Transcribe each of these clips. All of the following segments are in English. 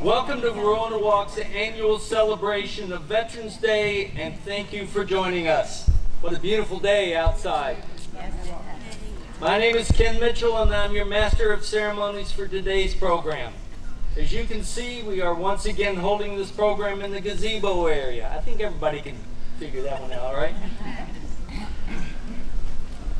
Welcome to Verona Walk's annual celebration of Veterans Day, and thank you for joining us. What a beautiful day outside. My name is Ken Mitchell, and I'm your Master of Ceremonies for today's program. As you can see, we are once again holding this program in the gazebo area. I think everybody can figure that one out, right?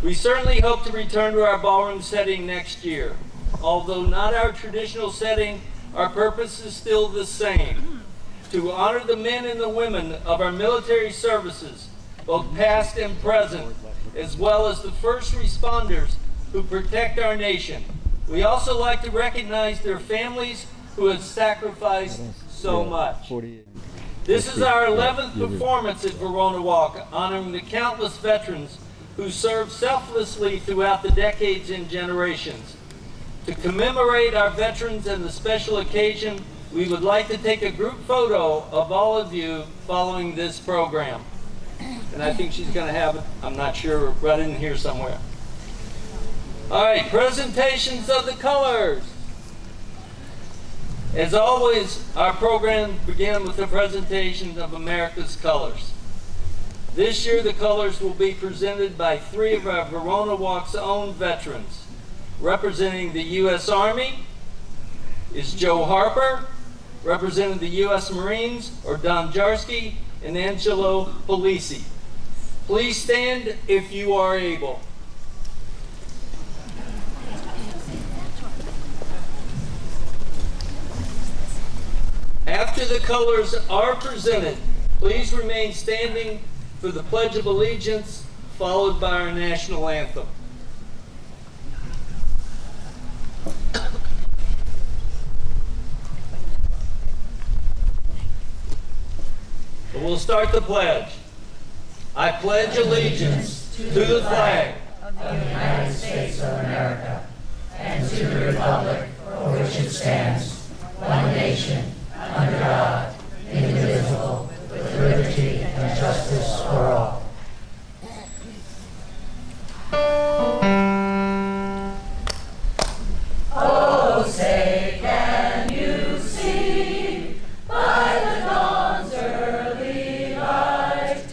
We certainly hope to return to our ballroom setting next year. Although not our traditional setting, our purpose is still the same: to honor the men and the women of our military services, both past and present, as well as the first responders who protect our nation. We also like to recognize their families who have sacrificed so much. This is our 11th performance at Verona Walk, honoring the countless veterans who served selflessly throughout the decades and generations. To commemorate our veterans and the special occasion, we would like to take a group photo of all of you following this program. And I think she's going to have it, I'm not sure, right in here somewhere. All right, presentations of the colors. As always, our program began with the presentation of America's colors. This year, the colors will be presented by 3 of our Verona Walk's own veterans. Representing the U.S. Army is Joe Harper. Representing the U.S. Marines are Don Jarski and Angelo Polisi. Please stand if you are able. After the colors are presented, please remain standing for the Pledge of Allegiance, followed by our national anthem. We'll start the pledge. I pledge allegiance to the flag of the United States of America and to the republic for which it stands, one nation, under God, indivisible, with liberty and justice for all. Oh, say, can you see by the dawn's early light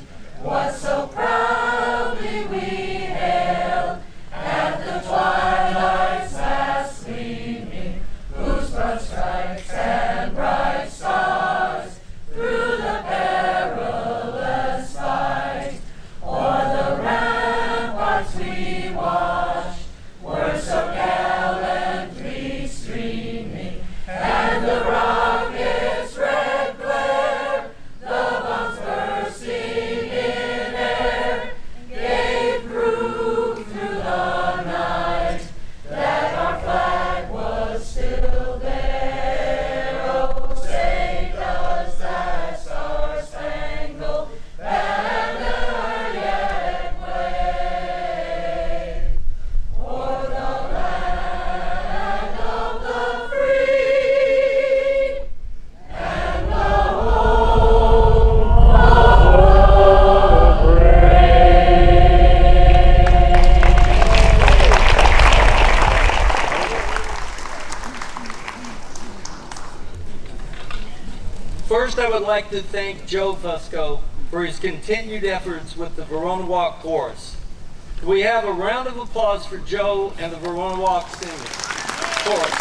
what so proudly we hailed at the twilight's last gleaming, whose broad stripes and bright stars through the perilous fight o'er the ramparts we watched were so gallantly streaming, and the rocket's red glare, the bombs bursting in air, gave proof through the night that our flag was still there. Oh, say does that star-spangled banner yet wave o'er the land of the free and the home of the First, I would like to thank Joe Fusco for his continued efforts with the Verona Walk Chorus. Can we have a round of applause for Joe and the Verona Walk singing chorus?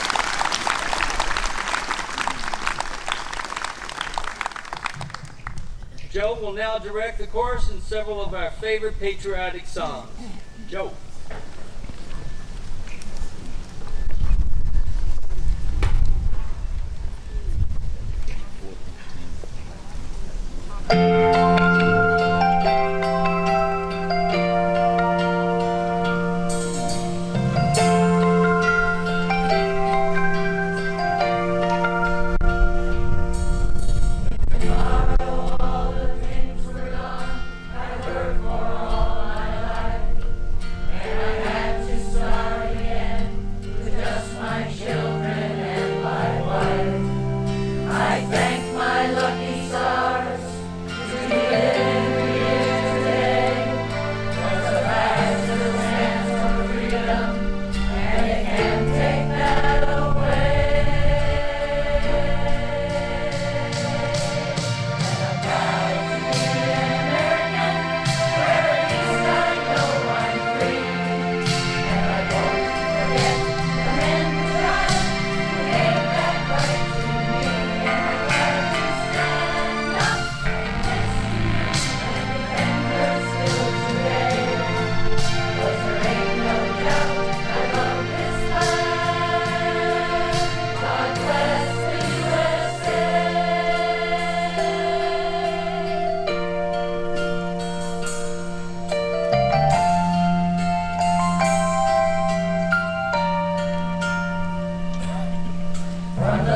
Joe will now direct the chorus in several of our favorite patriotic songs. Joe. things were done, I worked for all my life.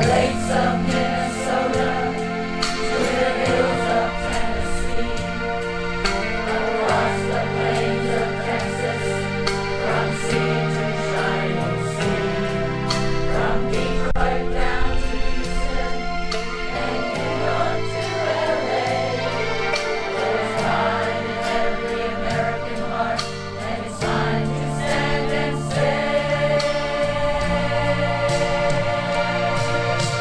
lakes of Minnesota to the hills of Tennessee, across the plains of Texas, from sea to shining sea, from Detroit down to Houston, and New York to LA. There's pride in every American heart, and it's time to stand and say,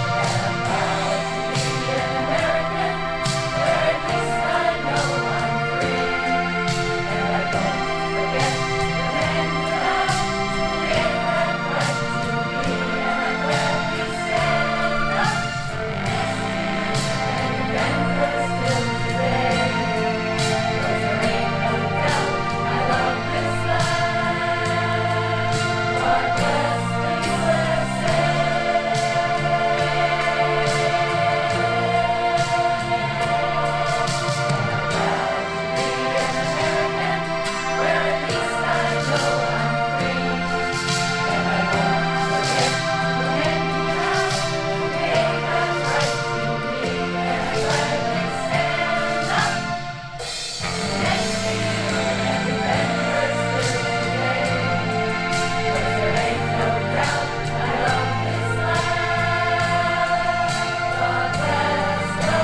I'm proud to be an American, where at least I know I'm free, and I don't forget the men who have gave that right to me, and I'm glad we stand up and defend us till today, 'cause there ain't no doubt I love this land. God bless the USA. Where at least I know I'm free, and I won't forget the men who have gave that right to me, and I gladly stand up next to you and defend us till today, 'cause there ain't no doubt I love this land. God bless the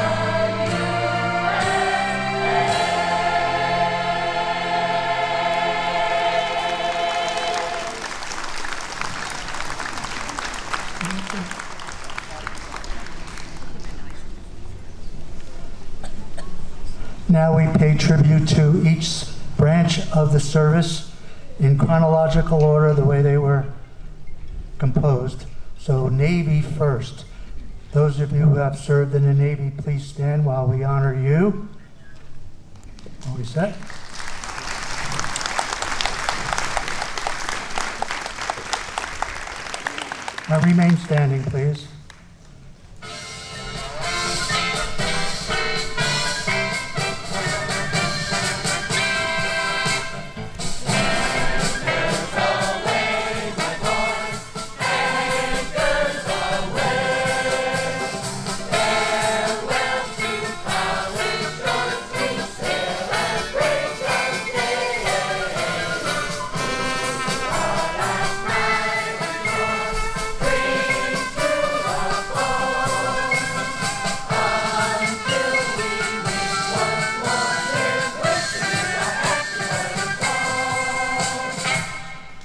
Now we pay tribute to each branch of the service in chronological order, the way they were composed. So Navy first. Those of you who have served in the Navy, please stand while we honor you. Are we set? Now remain standing, please.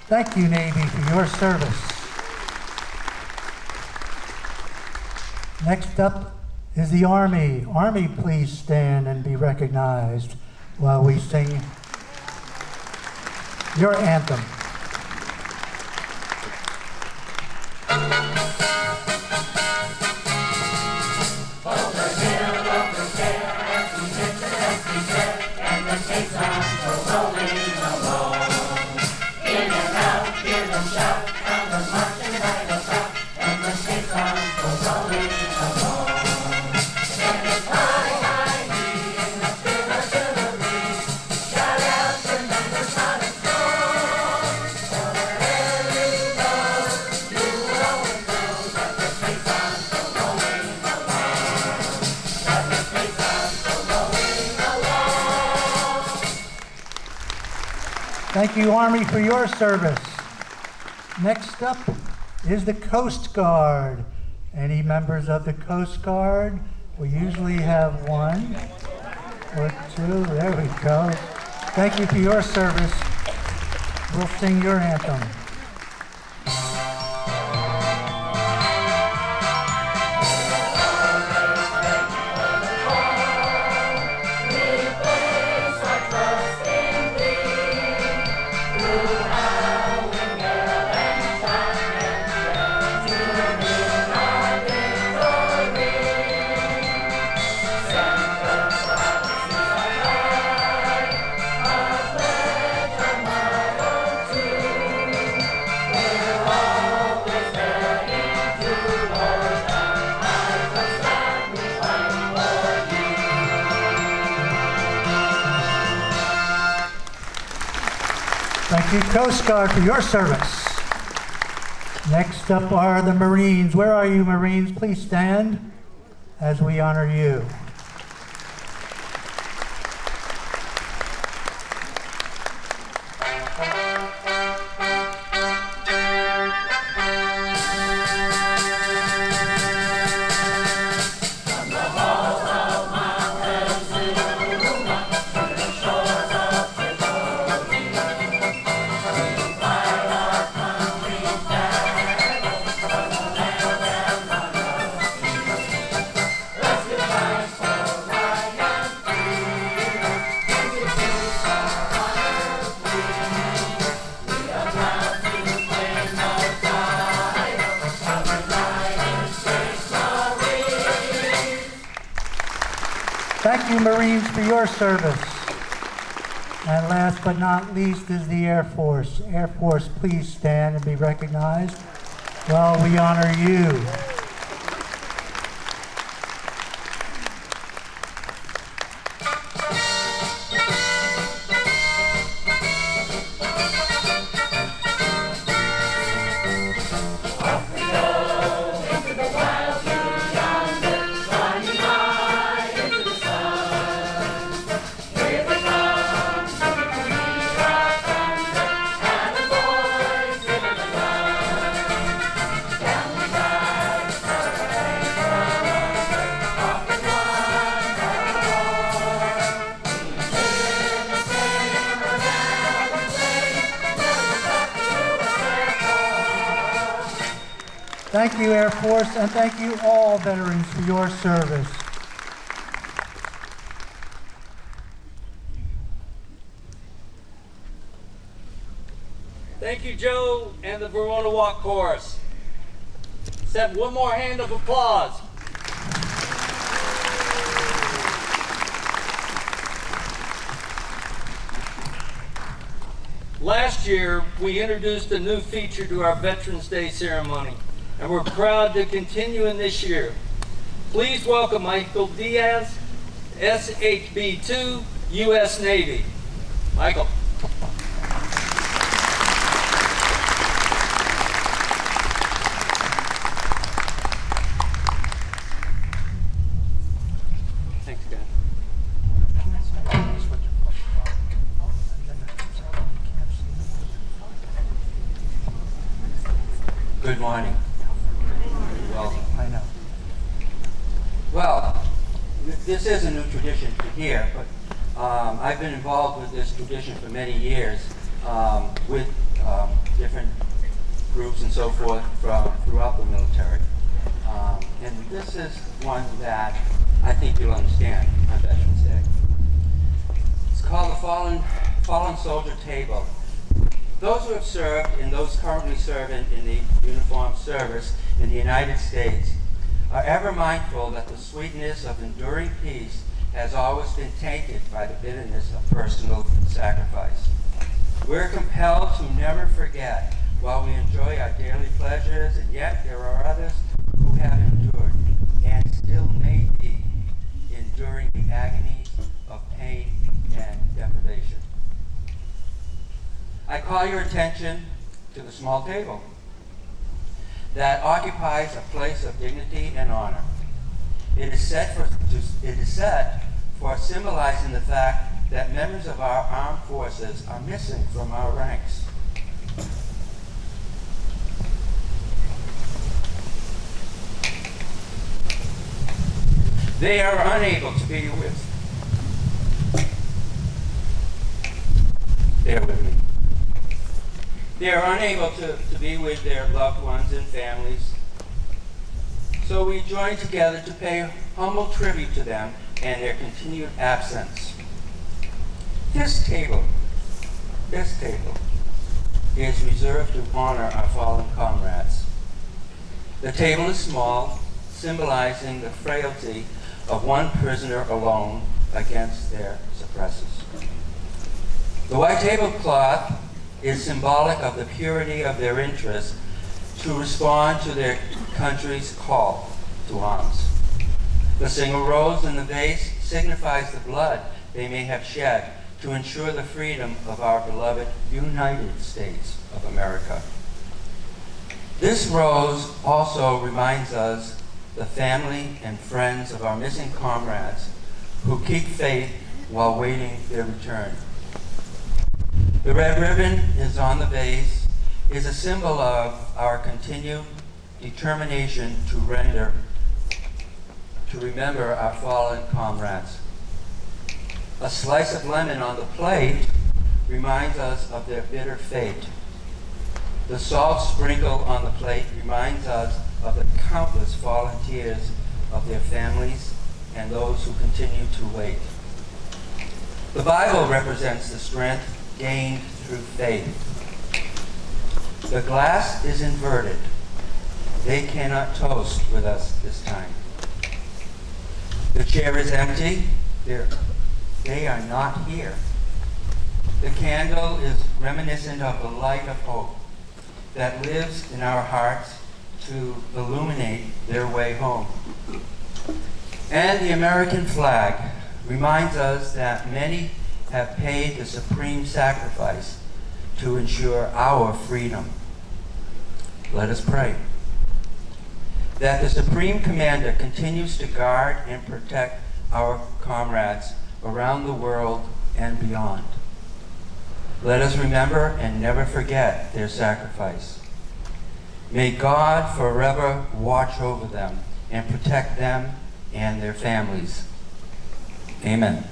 Thank you, Navy, for your service. Next up is the Army. Army, please stand and be recognized while we sing your anthem. Thank you, Army, for your service. Next up is the Coast Guard. Any members of the Coast Guard? We usually have one or two. There we go. Thank you for your service. We'll sing your anthem. Thank you, Coast Guard, for your service. Next up are the Marines. Where are you, Marines? Please stand as we honor you. Thank you, Marines, for your service. And last but not least is the Air Force. Air Force, please stand and be recognized while we honor you. Thank you, Air Force, and thank you all veterans for your service. Thank you, Joe, and the Verona Walk Chorus. Let's have one more hand of applause. Last year, we introduced a new feature to our Veterans Day ceremony, and we're proud to continue in this year. Please welcome Michael Diaz, SHB-2, U.S. Navy. Michael. Thanks, guys. Good morning. Well, I know. well, this is a new tradition here, but I've been involved with this tradition for many years with different groups and so forth from throughout the military. And this is one that I think you'll understand on Veterans Day. It's called the Fallen Soldier Table. Those who have served and those currently serving in the uniformed service in the United States are ever mindful that the sweetness of enduring peace has always been tainted by the bitterness of personal sacrifice. We're compelled to never forget while we enjoy our daily pleasures, and yet there are others who have endured and still may be enduring the agonies of pain and deprivation. I call your attention to the small table that occupies a place of dignity and honor. It is set for symbolizing the fact that members of our armed forces are missing from our ranks. They are unable to be with. Bear with me. They are unable to be with their loved ones and families. So we join together to pay humble tribute to them and their continued absence. This table is reserved to honor our fallen comrades. The table is small, symbolizing the frailty of one prisoner alone against their suppressors. The white tablecloth is symbolic of the purity of their interest to respond to their country's call to arms. The single rose in the vase signifies the blood they may have shed to ensure the freedom of our beloved United States of America. This rose also reminds us the family and friends of our missing comrades who keep faith while waiting their return. The red ribbon is on the vase, is a symbol of our continued determination to remember our fallen comrades. A slice of lemon on the plate reminds us of their bitter fate. The salt sprinkle on the plate reminds us of the countless fallen tears of their families and those who continue to wait. The Bible represents the strength gained through faith. The glass is inverted. They cannot toast with us this time. The chair is empty. They are not here. The candle is reminiscent of the light of hope that lives in our hearts to illuminate their way home. And the American flag reminds us that many have paid the supreme sacrifice to ensure our freedom. Let us pray that the Supreme Commander continues to guard and protect our comrades around the world and beyond. Let us remember and never forget their sacrifice. May God forever watch over them and protect them and their families. Amen.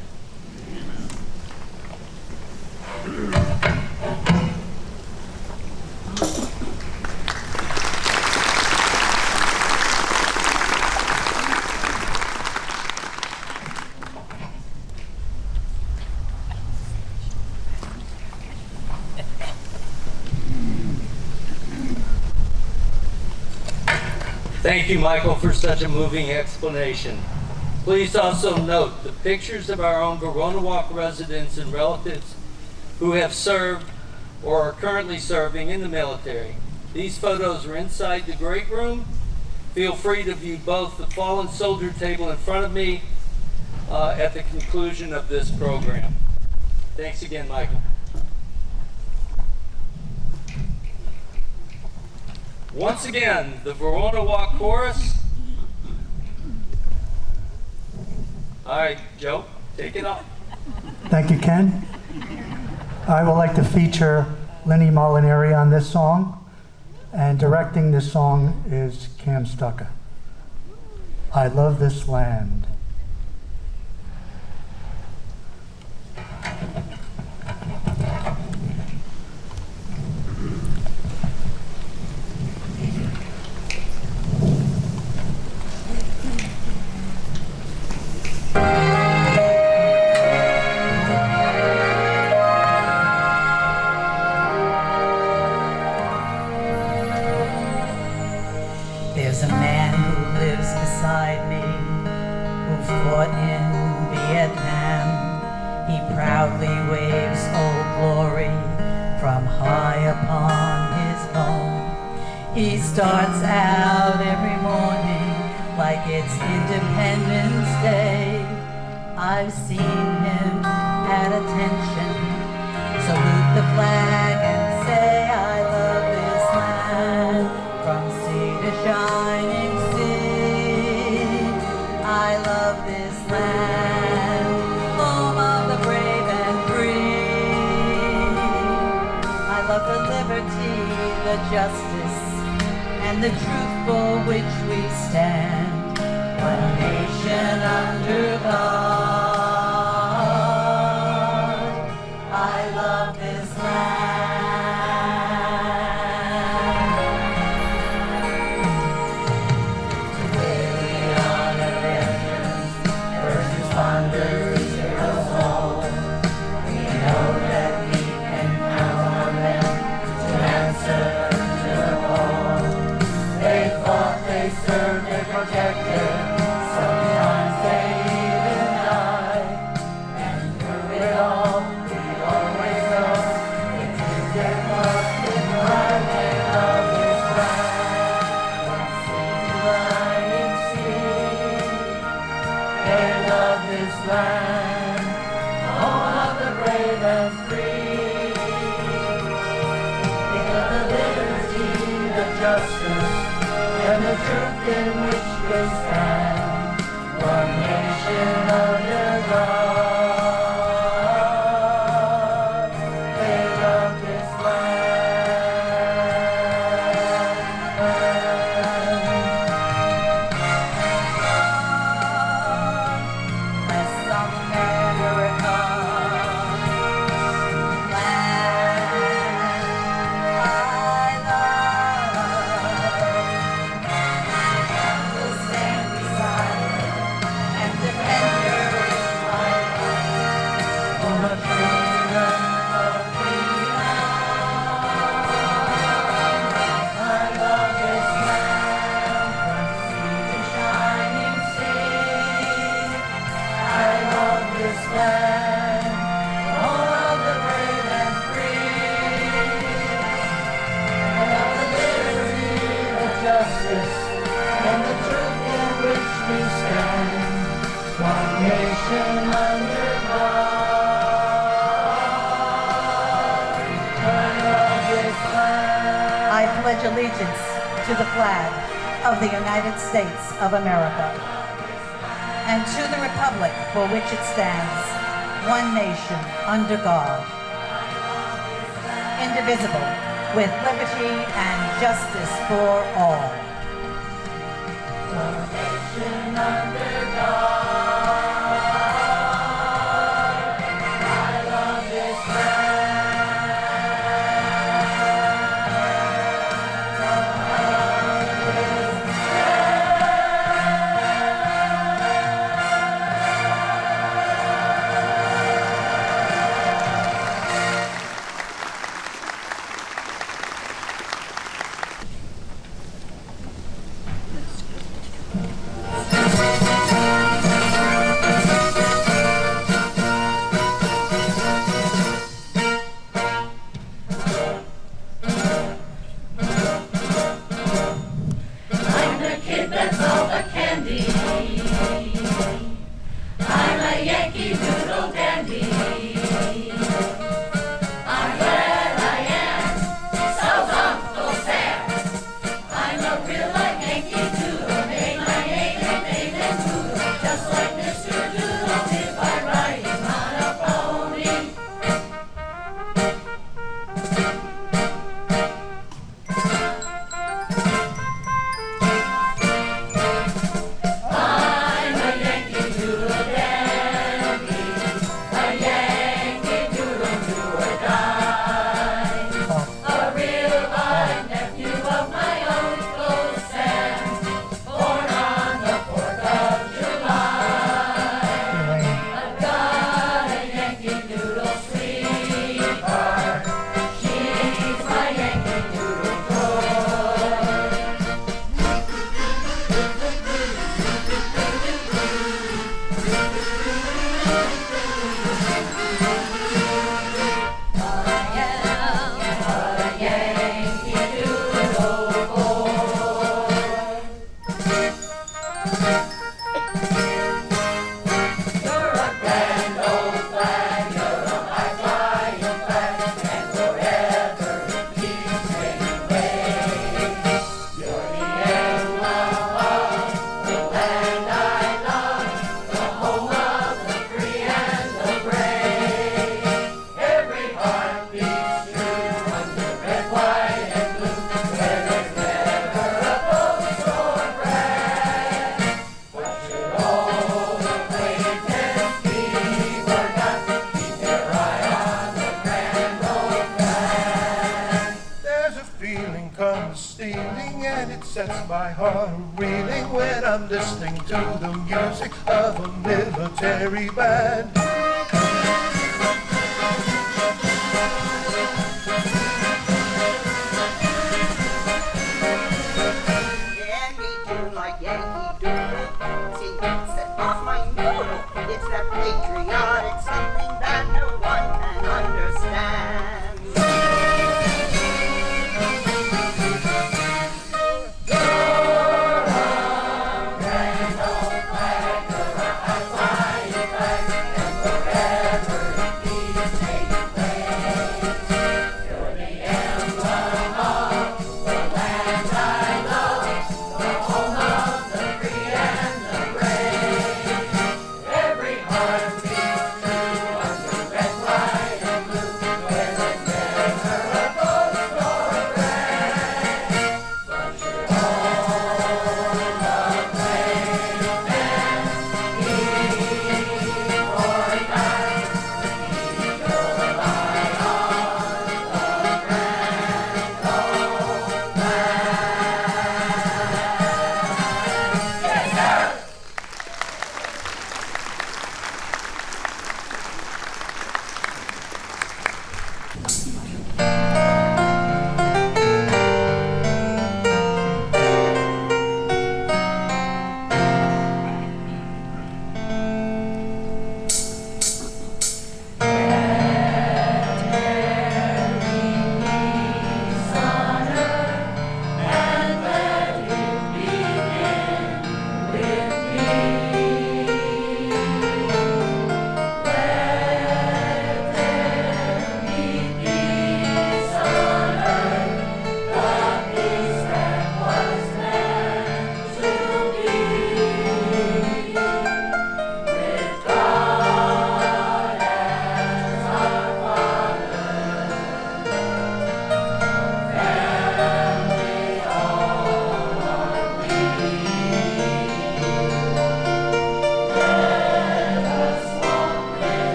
Thank you, Michael, for such a moving explanation. Please also note the pictures of our own Verona Walk residents and relatives who have served or are currently serving in the military. These photos are inside the great room. Feel free to view both the fallen soldier table in front of me at the conclusion of this program. Thanks again, Michael. Once again, the Verona Walk Chorus. All right, Joe, take it off. Thank you, Ken. I would like to feature Lenny Molinari on this song, and directing this song is Cam Stucca. I love this land. There's a man who lives beside me, who fought in Vietnam. He proudly waves Old Glory from high upon his home. He starts out every morning like it's Independence Day. I've seen him at attention salute the flag and say, I love this land. From sea to shining sea, I love this land, home of the brave and free. I love the liberty, the justice, and the truth for which we stand. One nation under God. I love this land. Just the truth in which they stand, one nation under God. They love this land. West of America, land I love, will stand beside her and defend her with my life for the freedom of freedom. I love this land from sea to shining sea. I love this land, home of the brave and free. I love the liberty, the justice, and the truth in which we stand, one nation under God. I love this land. I pledge allegiance to the flag of the United States of America and to the republic for which it stands, one nation under God, indivisible, with liberty and justice for all. One nation under God. I love this I'm the kid that's all the candy. I'm a Yankee Doodle dandy. I'm glad I am, so's Uncle Sam. I'm a real life Yankee Doodle, made my name and name and doodle, just like Mr. Doodle did by riding on a pony. I'm a Yankee Doodle dandy, a Yankee Doodle do or die, a real live nephew of my Uncle Sam, born on the 4th of July. I've got a Yankee Doodle sweetheart, she's my Yankee Doodle toy. Yankee Doodle boy. You're a grand old flag, you're a high-flying flag, and forever it keeps fading away. You're the emblem of the land I love, the home of the free and the brave. Every heart beats true under red, white, and blue, where there's never a boast or brag. But should old acquaintance be forgot, keep your eye on the grand old flag. There's a feeling comes stealing and it sets my heart reeling when I'm listening to the music of a military band. Yankee Doodle like Yankee Doodle. See, set off my noodle. It's that patriotic something that no one can understand. Grand old flag, you're a high-flying flag, and forever it keeps fading away. You're the emblem of the land I love, the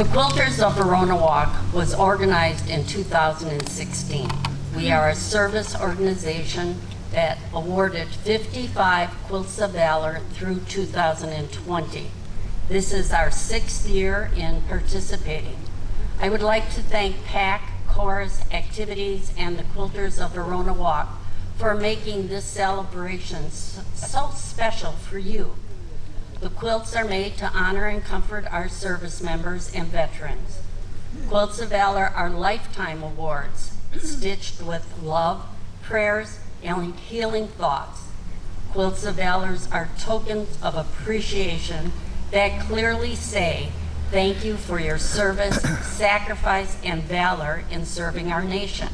The Quilters of Verona Walk was organized in 2016. We are a service organization that awarded 55 Quilts of Valor through 2020. This is our 6th year in participating. I would like to thank PAC, Chorus, Activities, and the Quilters of Verona Walk for making this celebration so special for you. The quilts are made to honor and comfort our service members and veterans. Quilts of Valor are lifetime awards, stitched with love, prayers, and healing thoughts. Quilts of Valor are tokens of appreciation that clearly say, thank you for your service, sacrifice, and valor in serving our nation.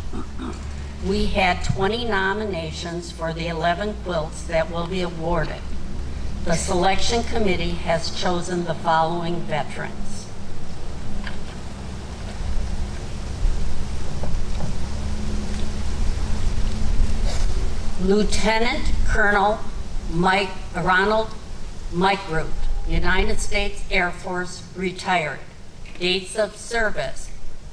We had 20 nominations for the 11 quilts that will be awarded. The selection committee has chosen the following veterans. Lieutenant Colonel Ronald Mike Root, United States Air Force, retired. Dates of service,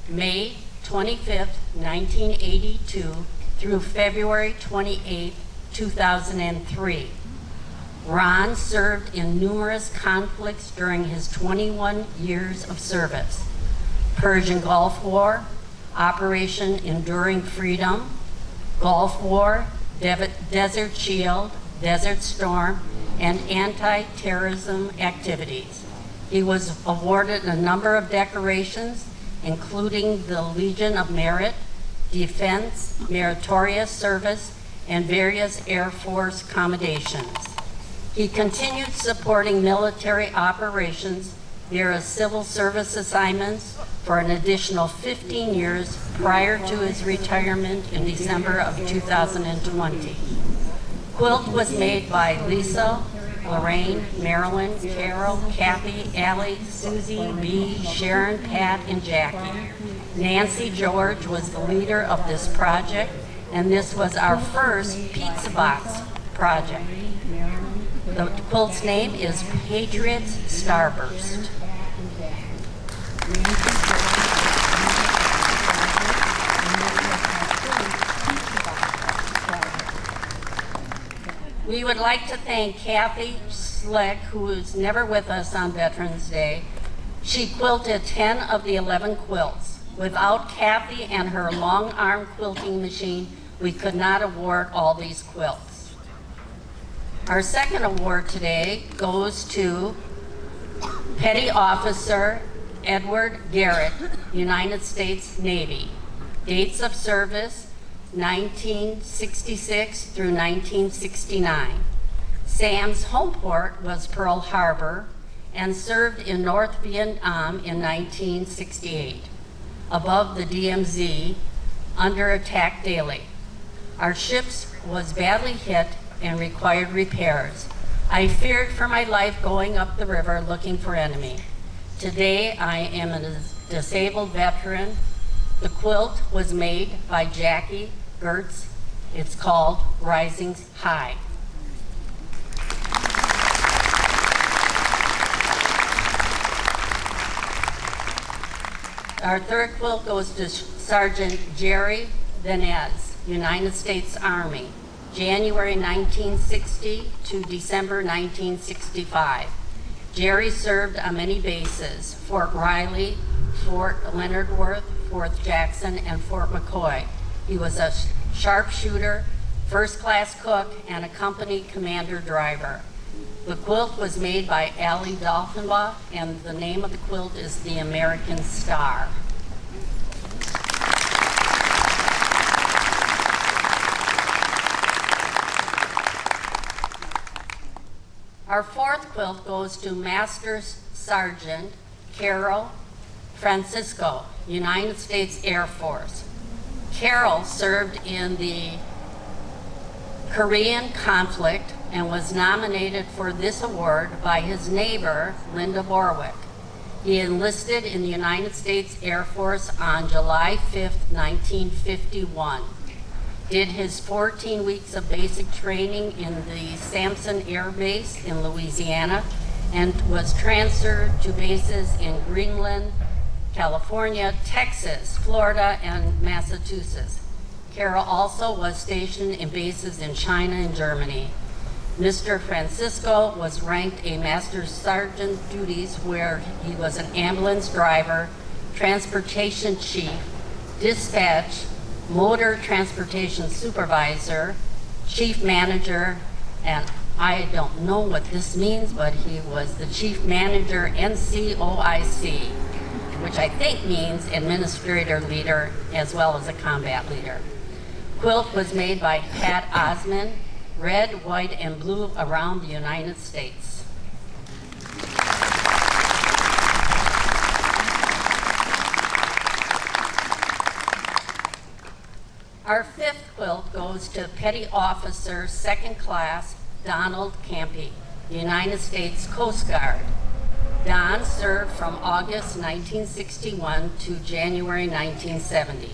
May 25th, 1982 through February 28, 2003. Ron served in numerous conflicts during his 21 years of service. Persian Gulf War, Operation Enduring Freedom, Gulf War, Desert Shield, Desert Storm, and anti-terrorism activities. He was awarded a number of decorations including the Legion of Merit, Defense, Meritorious Service, and various Air Force commendations. He continued supporting military operations via civil service assignments for an additional 15 years prior to his retirement in December of 2020. Quilt was made by Lisa, Lorraine, Marilyn, Carol, Kathy, Allie, Susie, Bee, Sharon, Pat, and Jackie. Nancy George was the leader of this project, and this was our first pizza box project. The quilt's name is Patriots Starburst. We would like to thank Kathy Slick, who is never with us on Veterans Day. She quilted 10 of the 11 quilts. Without Kathy and her long arm quilting machine, we could not award all these quilts. Our second award today goes to Petty Officer Edward Garrett, United States Navy. Dates of service, 1966 through 1969. Sam's home port was Pearl Harbor and served in North Vietnam in 1968. Above the DMZ, under attack daily. Our ship was badly hit and required repairs. I feared for my life going up the river looking for enemy. Today I am a disabled veteran. The quilt was made by Jackie Gertz. It's called Rising High. Our third quilt goes to Sergeant Jerry Venez, United States Army, January 1960 to December 1965. Jerry served on many bases, Fort Riley, Fort Leonard Wood, Fort Jackson, and Fort McCoy. He was a sharpshooter, first-class cook, and a company commander driver. The quilt was made by Allie Dolphinbaugh, and the name of the quilt is the American Star. Our fourth quilt goes to Master Sergeant Carol Francisco, United States Air Force. Carol served in the Korean conflict and was nominated for this award by his neighbor, Linda Borwick. He enlisted in the United States Air Force on July 5th, 1951. Did his 14 weeks of basic training in the Sampson Air Base in Louisiana and was transferred to bases in Greenland, California, Texas, Florida, and Massachusetts. Carol also was stationed in bases in China and Germany. Mr. Francisco was ranked a Master Sergeant duties where he was an ambulance driver, transportation chief, dispatch, motor transportation supervisor, chief manager, and I don't know what this means, but he was the chief manager NCOIC, which I think means administrator leader as well as a combat leader. Quilt was made by Pat Osman, red, white, and blue around the United States. Our fifth quilt goes to Petty Officer Second Class Donald Campy, United States Coast Guard. Don served from August 1961 to January 1970.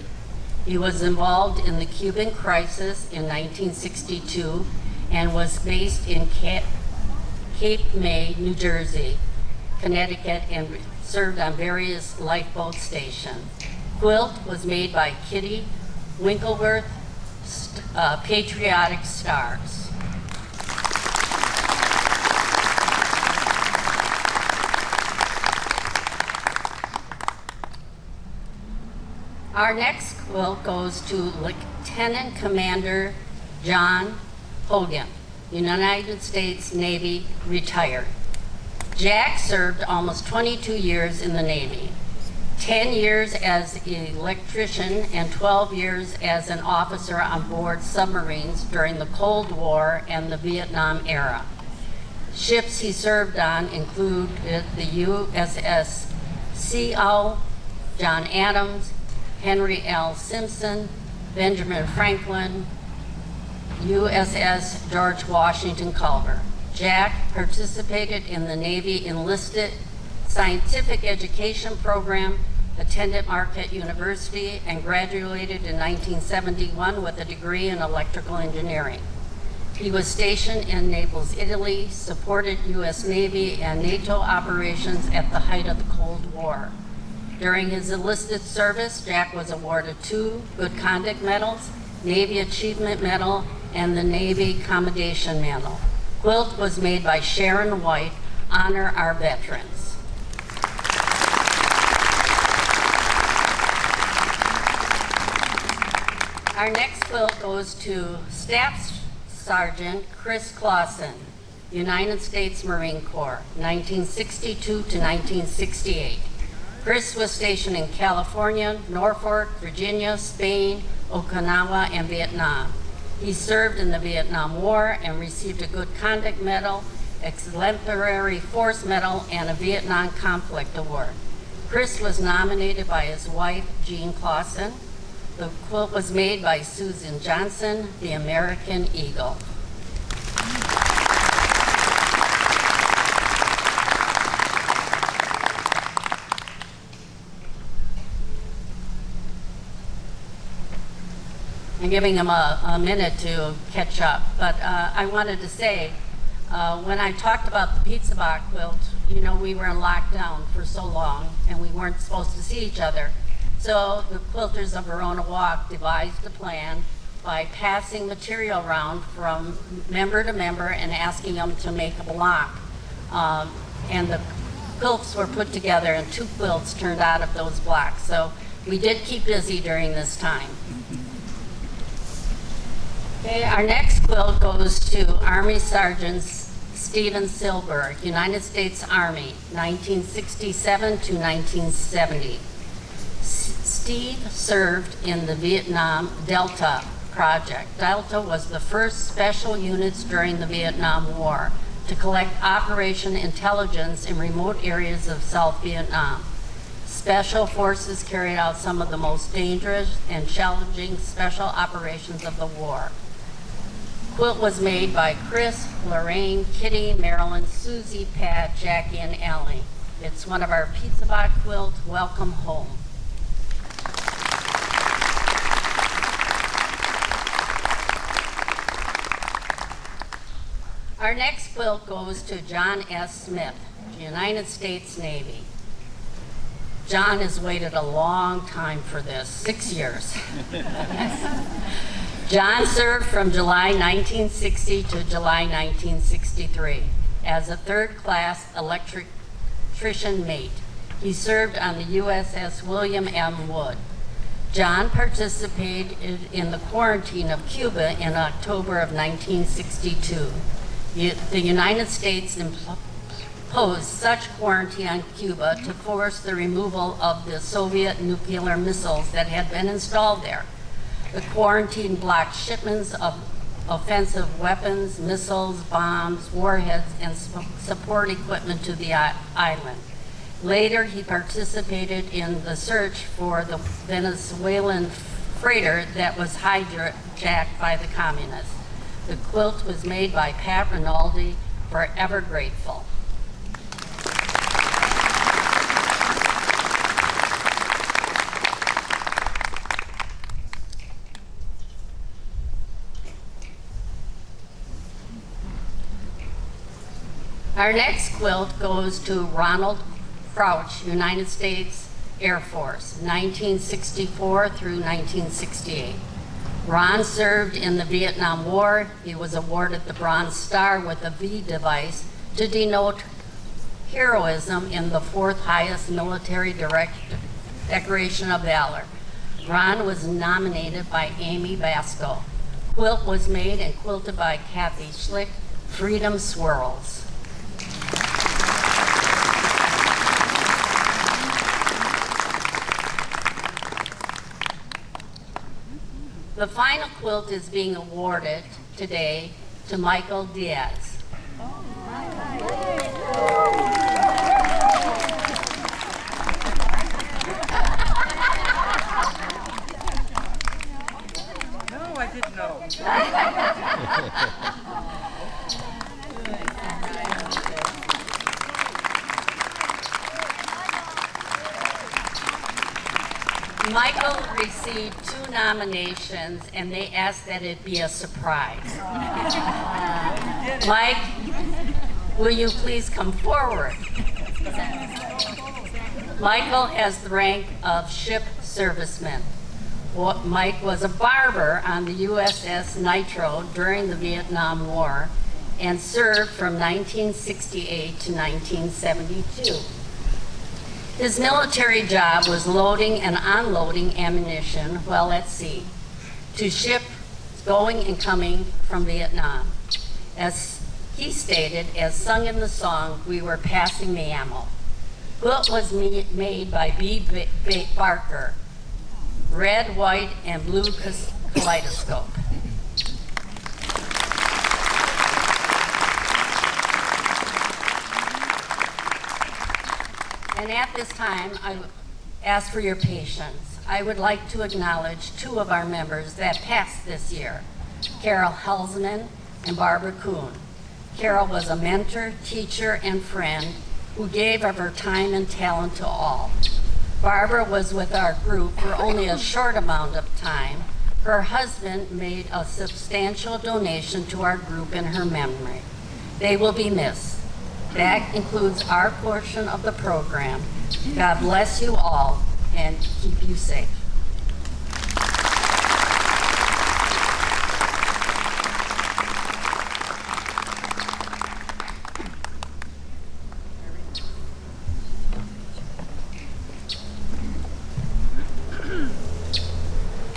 He was involved in the Cuban crisis in 1962 and was based in Cape May, New Jersey, Connecticut, and served on various lifeboat stations. Quilt was made by Kitty Winkleworth, Patriotic Stars. Our next quilt goes to Lieutenant Commander John Hogan, United States Navy, retired. Jack served almost 22 years in the Navy. 10 years as an electrician and 12 years as an officer on board submarines during the Cold War and the Vietnam era. Ships he served on included the USS Sea-Owl, John Adams, Henry L. Simpson, Benjamin Franklin, USS George Washington Culver. Jack participated in the Navy enlisted scientific education program, attended Marquette University, and graduated in 1971 with a degree in electrical engineering. He was stationed in Naples, Italy, supported U.S. Navy and NATO operations at the height of the Cold War. During his enlisted service, Jack was awarded 2 Good Conduct Medals, Navy Achievement Medal, and the Navy Commendation Medal. Quilt was made by Sharon White, Honor Our Veterans. Our next quilt goes to Staff Sergeant Chris Clausen, United States Marine Corps, 1962 to 1968. Chris was stationed in California, Norfolk, Virginia, Spain, Okinawa, and Vietnam. He served in the Vietnam War and received a Good Conduct Medal, Exemplary Force Medal, and a Vietnam Conflict Award. Chris was nominated by his wife, Jean Clausen. The quilt was made by Susan Johnson, the American Eagle. I'm giving him a minute to catch up, but I wanted to say, when I talked about the pizza box quilt, you know, we were in lockdown for so long and we weren't supposed to see each other. So the Quilters of Verona Walk devised a plan by passing material around from member to member and asking them to make a block. And the quilts were put together and 2 quilts turned out of those blocks. So we did keep busy during this time. Okay, our next quilt goes to Army Sergeant Stephen Silberg, United States Army, 1967 to 1970. Steve served in the Vietnam Delta Project. Delta was the first special units during the Vietnam War to collect operation intelligence in remote areas of South Vietnam. Special forces carried out some of the most dangerous and challenging special operations of the war. Quilt was made by Chris, Lorraine, Kitty, Marilyn, Susie, Pat, Jackie, and Allie. It's one of our pizza box quilt, Welcome Home. Our next quilt goes to John S. Smith, United States Navy. John has waited a long time for this, 6 years. John served from July 1960 to July 1963 as a 3rd class electrician mate. He served on the USS William M. Wood. John participated in the quarantine of Cuba in October of 1962. The United States imposed such quarantine on Cuba to force the removal of the Soviet nuclear missiles that had been installed there. The quarantine blocked shipments of offensive weapons, missiles, bombs, warheads, and support equipment to the island. Later, he participated in the search for the Venezuelan freighter that was hijacked by the communists. The quilt was made by Pat Rinaldi, Forever Grateful. Our next quilt goes to Ronald Crouch, United States Air Force, 1964 through 1968. Ron served in the Vietnam War. He was awarded the Bronze Star with a V device to denote heroism in the 4th highest military decoration of valor. Ron was nominated by Amy Basco. Quilt was made and quilted by Kathy Schlick, Freedom Swirls. The final quilt is being awarded today to Michael Diaz. No, I didn't know. Michael received 2 nominations, and they asked that it be a surprise. Mike, will you please come forward? Michael has the rank of ship serviceman. Mike was a barber on the USS Nitro during the Vietnam War and served from 1968 to 1972. His military job was loading and unloading ammunition while at sea to ships going and coming from Vietnam. As he stated, as sung in the song, "We were passing the ammo." Quilt was made by B. Barker, red, white, and blue kaleidoscope. And at this time, I ask for your patience. I would like to acknowledge 2 of our members that passed this year, Carol Helsman and Barbara Kuhn. Carol was a mentor, teacher, and friend who gave of her time and talent to all. Barbara was with our group for only a short amount of time. Her husband made a substantial donation to our group in her memory. They will be missed. That includes our portion of the program. God bless you all and keep you safe.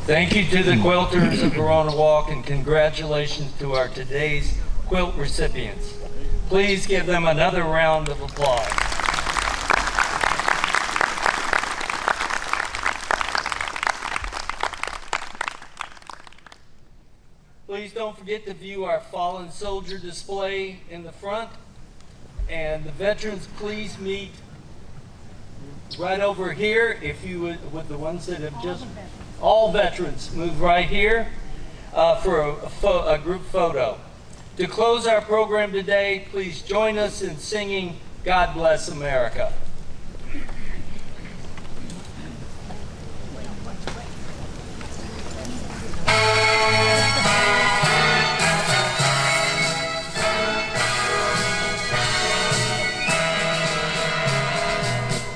Thank you to the Quilters of Verona Walk, and congratulations to our today's quilt recipients. Please give them another round of applause. Please don't forget to view our fallen soldier display in the front. And the veterans, please meet right over here. If you would, with the ones that have just, all veterans, move right here for a group photo. To close our program today, please join us in singing "God Bless America."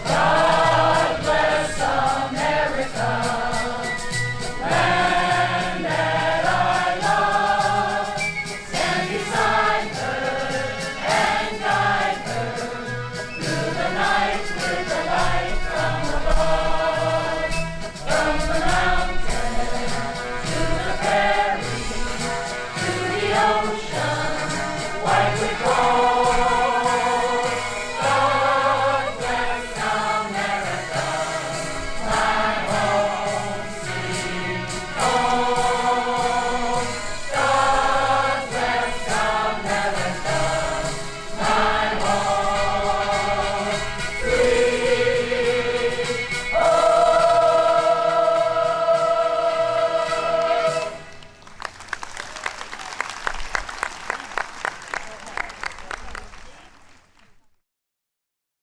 God bless America.